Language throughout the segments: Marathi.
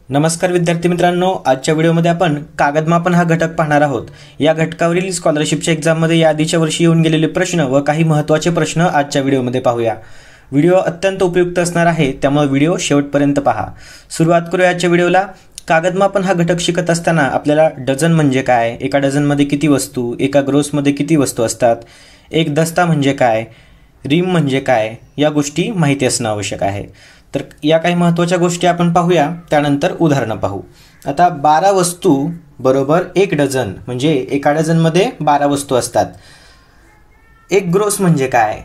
नमस्कार विद्यार्थी मित्रांनो, आजच्या व्हिडिओमध्ये आपण कागदमापन हा घटक पाहणार आहोत। या घटकावरील स्कॉलरशिपच्या एक्झाममध्ये या आधीच्या वर्षी येऊन गेलेले प्रश्न व काही महत्त्वाचे प्रश्न आजच्या व्हिडिओमध्ये पाहूया। व्हिडिओ अत्यंत उपयुक्त असणार आहे, त्यामुळे व्हिडिओ शेवटपर्यंत पहा। सुरुवात करूया आजच्या व्हिडिओला। कागदमापन हा घटक शिकत असताना आपल्याला डझन म्हणजे काय, एका डझनमध्ये किती वस्तू, एका ग्रोसमध्ये किती वस्तू असतात, एक दस्ता म्हणजे काय, रिम म्हणजे काय, या गोष्टी माहिती असणं आवश्यक आहे। तर या काही महत्त्वाच्या गोष्टी आपण पाहूया, त्यानंतर उदाहरणं पाहू। आता 12 वस्तू बरोबर एक डझन, म्हणजे एका डझनमध्ये 12 वस्तू असतात। एक ग्रोस म्हणजे काय,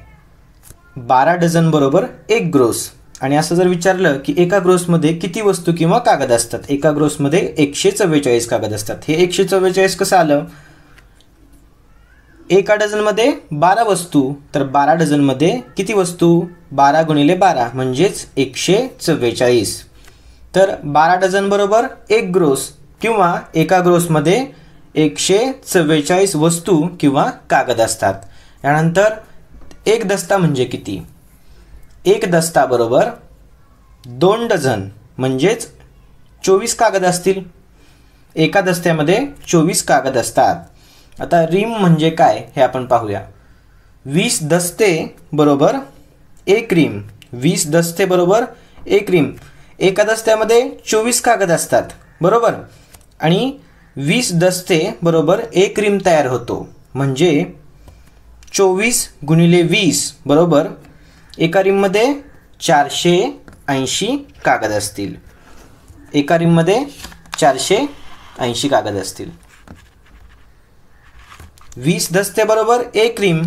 12 डझन बरोबर एक ग्रोस। आणि असं जर विचारलं की एका ग्रोसमध्ये किती वस्तू किंवा कागद असतात, एका ग्रोसमध्ये 144 कागद असतात। हे 144 कसं आलं, एका डझनमध्ये 12 वस्तू, तर 12 डझनमध्ये किती वस्तू, 12 गुणिले 12 म्हणजेच 144। तर 12 डझन बरोबर एक ग्रोस, किंवा एका ग्रोसमध्ये 144 वस्तू किंवा कागद असतात। यानंतर एक दस्ता म्हणजे किती, एक दस्ता बरोबर 2 डझन म्हणजेच 24 कागद असतील। एका दस्त्यामध्ये 24 कागद असतात। आता रिम म्हणजे काय हे आपण पाहूया। 20 दस्ते बरोबर एक रिम, 20 दस्ते बरोबर एक रिम। एका दस्त्यामध्ये 24 कागद असतात बरोबर, आणि 20 दस्ते बरोबर एक रिम तयार होतो, म्हणजे 24 गुणिले 20 बरोबर एका रिममध्ये 480 कागद असतील। एका रिममध्ये 480 कागद असतील। 20 दस्ते बरोबर एक रिम,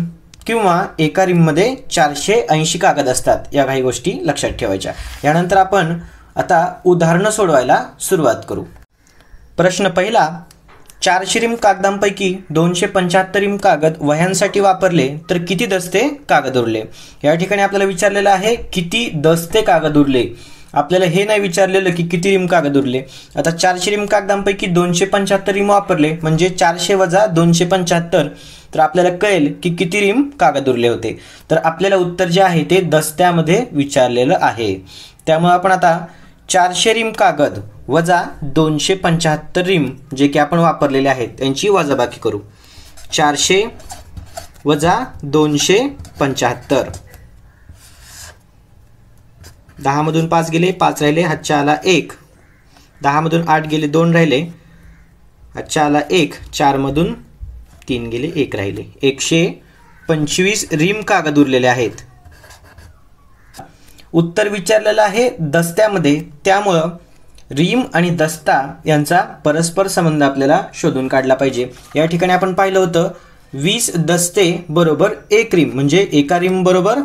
किंवा एका रिममध्ये 480 कागद असतात। या काही गोष्टी लक्षात ठेवायच्या। यानंतर आपण आता उदाहरणं सोडवायला सुरुवात करू। प्रश्न पहिला, 400 रिम कागदांपैकी 275 रिम कागद वह्यांसाठी वापरले तर किती दस्ते कागद उरले। या ठिकाणी आपल्याला विचारलेलं आहे किती दस्ते कागद उरले, आपल्याला हे नाही विचारलेलं की किती रिम कागद उरले। आता 400 रिम कागदांपैकी 275 रिम वापरले, म्हणजे 400 वजा 275, तर आपल्याला कळेल की किती रिम कागद उरले होते। तर आपल्याला उत्तर जे आहे ते दस्त्यामध्ये विचारलेलं आहे, त्यामुळे आपण आता 400 रिम कागद वजा 275 रिम जे की आपण वापरलेले आहेत त्यांची वजाबाकी करू। 400 वजा 275, 10 मधून 5 गेले, 5 राहिले, हातच्या आला 1। 10 मधून 8 गेले, 2 राहिले, हातच्या आला 1। 4 मधून 3 गेले, 1 राहिले। 125 रिम कागद उरलेले आहेत। उत्तर विचारलेलं आहे दस्त्यामध्ये, त्यामुळं रिम आणि दस्ता यांचा परस्पर संबंध आपल्याला शोधून काढला पाहिजे। या ठिकाणी आपण पाहिलं होतं 20 दस्ते बरोबर एक रिम, म्हणजे एका रिम बरोबर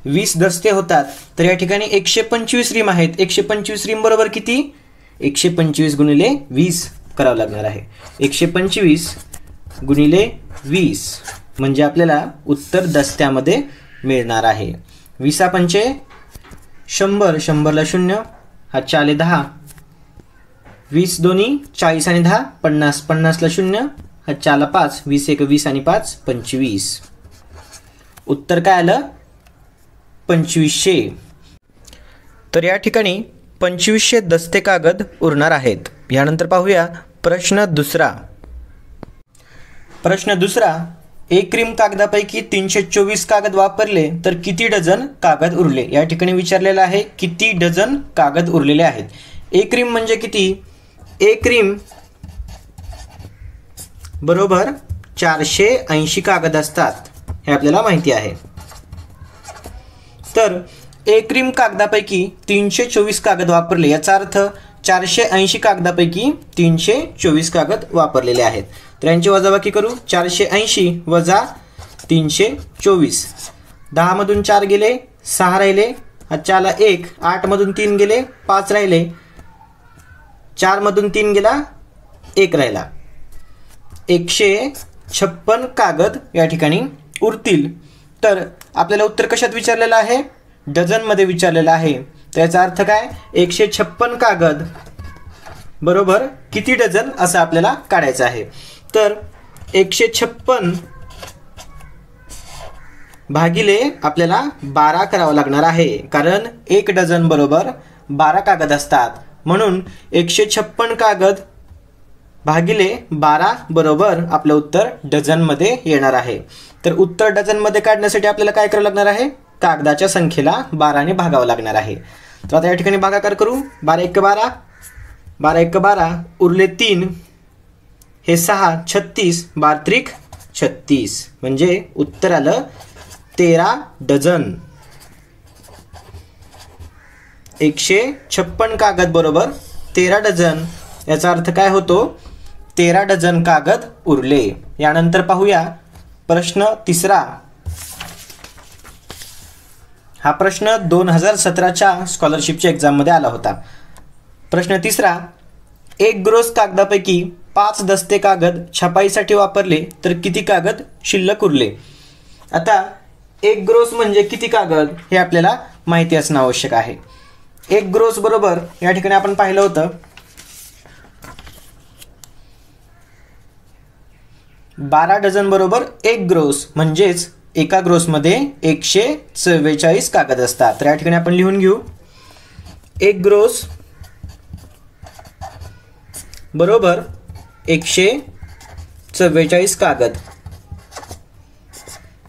20 दस्ते होतात। तर या ठिकाणी 125 रिम आहेत। 125 रिम बरोबर किती, 125 गुणिले 20 करावं लागणार आहे। 125 गुणिले 20 म्हणजे आपल्याला उत्तर दस्त्यामध्ये मिळणार आहे। 20 पंचे 100, 100 ला 0, हातच्या आले 10। 20 दोन्ही 40 आणि 10 50, 50 ला 0, हातच्या आला 5। 20 एक 20 आणि 5 25। उत्तर काय आलं, 2500। तर या ठिकाणी 2500 दस्ते कागद उरणार आहेत। यानंतर पाहूया प्रश्न दुसरा। प्रश्न दुसरा, एक रिम कागदापैकी 324 कागद वापरले तर किती डझन कागद उरले। या ठिकाणी विचारलेलं आहे किती डझन कागद उरलेले आहेत। एक रिम म्हणजे किती, एक रिम बरोबर 480 कागद असतात, हे आपल्याला माहिती आहे। तर एक रिम कागदापैकी 324 कागद वापरले, याचा अर्थ 480 कागदापैकी 324 कागद वापरलेले आहेत। तर यांची वजाबाकी करू। 480 वजा 324, 10 मधून 4 गेले, 6 राहिले, हातच्या आला 1। 8 मधून 3 गेले, 5 राहिले, 4 मधून 3 गेला, 1 राहिला। 156 कागद या ठिकाणी उरतील। तर आपल्याला उत्तर कशात विचारलेलं आहे, डझन मध्ये विचारलेलं आहे। तर याचा अर्थ काय, 156 कागद बरोबर किती डझन असं आपल्याला काढायचं आहे। तर 156 भागिले आपल्याला 12 करावं लागणार आहे, कारण एक डझन बरोबर 12 कागद असतात। म्हणून 156 कागद भागिले 12 बरोबर आपलं उत्तर डझनमध्ये येणार आहे. तर उत्तर डझनमध्ये काढण्यासाठी आपल्याला काय करावं लागणार आहे? कागदाच्या संख्येला 12 ने भागावं लागणार आहे. तर आता या ठिकाणी भागाकार करू. 12 × 12, 12 × 12 उरले 3, हे 6, 36, 12 त्रिक 36 म्हणजे उत्तर आलं 13 डझन. 156 कागद बरोबर 13 डझन, याचा अर्थ काय होतो? 13 डझन कागद उरले. यानंतर पाहूया प्रश्न तिसरा. हा प्रश्न 2017च्या स्कॉलरशिपच्या एक्झाममध्ये आला होता. प्रश्न तिसरा, 1 ग्रोस कागदापैकी 5 दस्ते कागद छपाईसाठी वापरले तर किती कागद शिल्लक उरले? आता 1 ग्रोस म्हणजे किती कागद हे आपल्याला माहिती असणं आवश्यक आहे. 1 ग्रोस बरोबर या ठिकाणी आपण पाहिलं होतं 12 डझन बरोबर 1 ग्रोस, म्हणजेच एका ग्रोसमध्ये 144 कागद असतात. तर या ठिकाणी आपण लिहून घेऊ 1 ग्रोस बरोबर 144 कागद.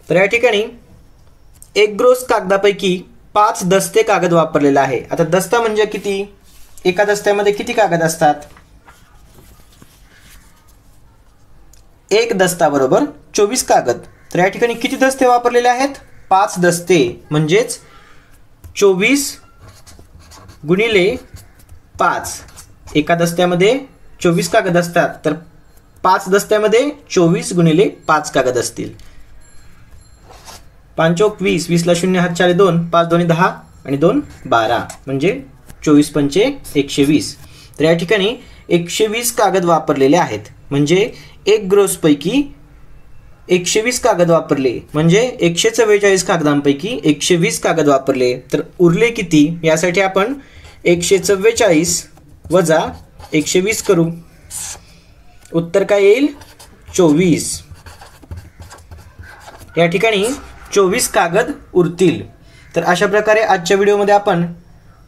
तर या ठिकाणी 1 ग्रोस कागदापैकी 5 दस्ते कागद वापरलेला आहे. आता दस्ता म्हणजे किती? एका दस्त्यामध्ये किती कागद असतात? 1 दस्ता बरोबर 24 कागद. तर या ठिकाणी किती दस्ते वापरलेले आहेत? 5 दस्ते, म्हणजेच 24 गुणिले 5. एका दस्त्यामध्ये 24 कागद असतात, तर 5 दस्त्यामध्ये 24 गुणिले 5 कागद असतील. 5 × 20, 20 ला 0 हात 4 2, 5 2 10 आणि 2 12 म्हणजे 24 पंचे 120. तर या ठिकाणी 120 कागद वापरलेले आहेत. म्हणजे 1 ग्रोस पैकी 120 कागद वापरले, म्हणजे 144 कागदांपैकी 120 कागद वापरले. तर उरले किती? यासाठी आपण 144 वजा 120 करू. उत्तर काय येईल? 24. या ठिकाणी 24 कागद उरतील. तर अशा प्रकारे आजच्या व्हिडिओमध्ये आपण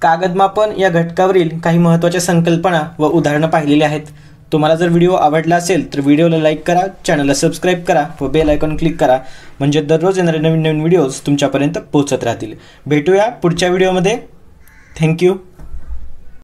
कागदमापन या घटकावरील काही महत्त्वाच्या संकल्पना व उदाहरणं पाहिलेली आहेत. तुम्हाला जर व्हिडिओ आवडला असेल तर व्हिडिओला लाईक करा, चॅनलला सबस्क्राईब करा व बेल आयकॉन क्लिक करा, म्हणजे दररोज येणारे नवीन नवीन व्हिडिओज तुमच्यापर्यंत पोहोचत राहतील. भेटूया पुढच्या व्हिडिओमध्ये. थँक्यू.